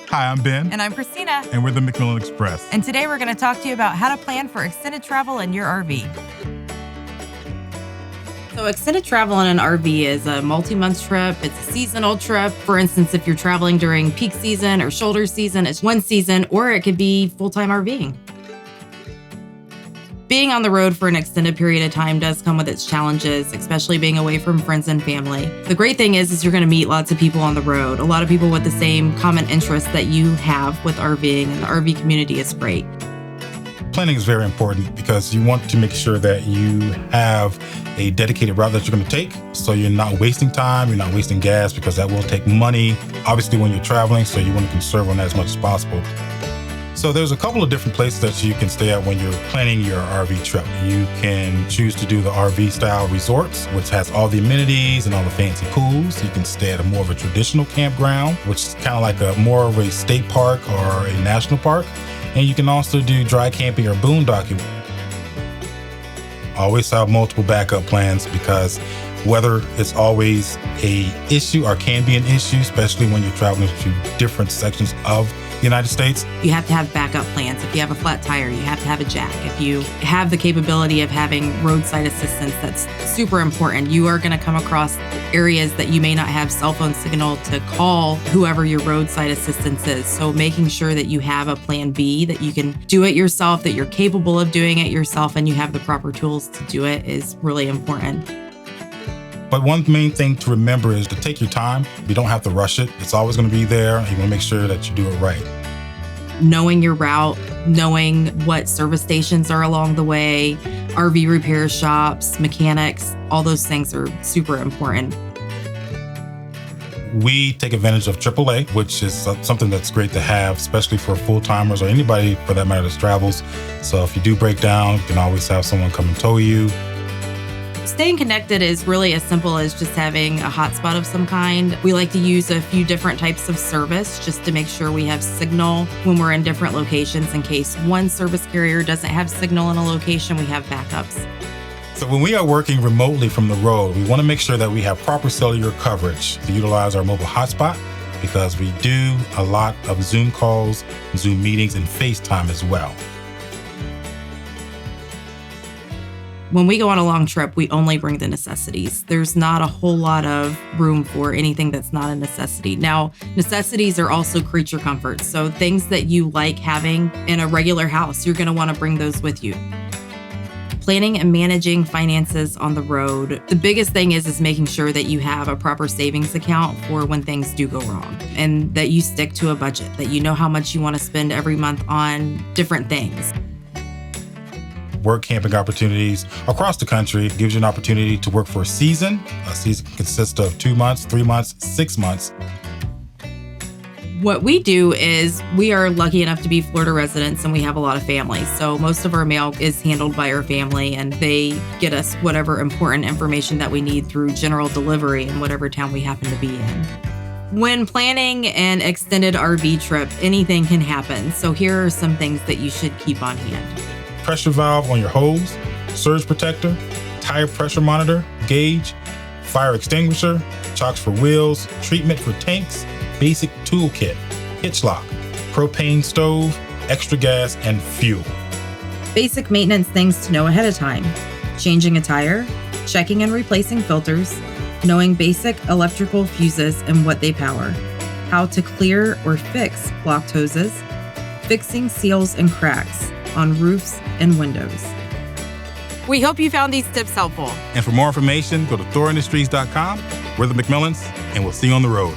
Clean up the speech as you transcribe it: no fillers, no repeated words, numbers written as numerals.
Hi, I'm Ben. And I'm Christina. And we're the McMillan Express. And today we're going to talk to you about how to plan for extended travel in your RV. So extended travel in an RV is a multi-month trip. It's a seasonal trip. For instance, if you're traveling during peak season or shoulder season, it's one season, or it could be full-time RVing. Being on the road for an extended period of time does come with its challenges, especially being away from friends and family. The great thing is you're going to meet lots of people on the road, a lot of people with the same common interests that you have with RVing, and the RV community is great. Planning is very important because you want to make sure that you have a dedicated route that you're going to take, so you're not wasting time, you're not wasting gas, because that will take money, obviously, when you're traveling, so you want to conserve on that as much as possible. So there's a couple of different places that you can stay at when you're planning your RV trip. You can choose to do the RV style resorts, which has all the amenities and all the fancy pools. You can stay at a more of a traditional campground, which is kind of like a more of a state park or a national park. And you can also do dry camping or boondocking. Always have multiple backup plans, because weather is always an issue, or can be an issue, especially when you're traveling to different sections of the United States. You have to have backup plans. If you have a flat tire, you have to have a jack. If you have the capability of having roadside assistance, that's super important. You are going to come across areas that you may not have cell phone signal to call whoever your roadside assistance is. So making sure that you have a plan B, that you can do it yourself, that you're capable of doing it yourself, and you have the proper tools to do it is really important. But one main thing to remember is to take your time. You don't have to rush it. It's always going to be there. You want to make sure that you do it right. Knowing your route, knowing what service stations are along the way, RV repair shops, mechanics, all those things are super important. We take advantage of AAA, which is something that's great to have, especially for full-timers or anybody for that matter that travels. So if you do break down, you can always have someone come and tow you. Staying connected is really as simple as just having a hotspot of some kind. We like to use a few different types of service just to make sure we have signal when we're in different locations. In case one service carrier doesn't have signal in a location, we have backups. So when we are working remotely from the road, we want to make sure that we have proper cellular coverage to utilize our mobile hotspot, because we do a lot of Zoom calls, Zoom meetings, and FaceTime as well. When we go on a long trip, we only bring the necessities. There's not a whole lot of room for anything that's not a necessity. Now, necessities are also creature comforts. So things that you like having in a regular house, you're going to want to bring those with you. Planning and managing finances on the road. The biggest thing is making sure that you have a proper savings account for when things do go wrong, and that you stick to a budget, that you know how much you want to spend every month on different things. Work camping opportunities across the country gives you an opportunity to work for a season. A season consists of 2 months, 3 months, 6 months. What we do is we are lucky enough to be Florida residents, and we have a lot of families. So most of our mail is handled by our family, and they get us whatever important information that we need through general delivery in whatever town we happen to be in. When planning an extended RV trip, anything can happen. So here are some things that you should keep on hand. Pressure valve on your hose, surge protector, tire pressure monitor, gauge, fire extinguisher, chocks for wheels, treatment for tanks, basic toolkit, hitch lock, propane stove, extra gas, and fuel. Basic maintenance things to know ahead of time: changing a tire, checking and replacing filters, knowing basic electrical fuses and what they power, how to clear or fix blocked hoses, fixing seals and cracks on roofs and windows. We hope you found these tips helpful. And for more information, go to ThorIndustries.com. We're the McMillans, and we'll see you on the road.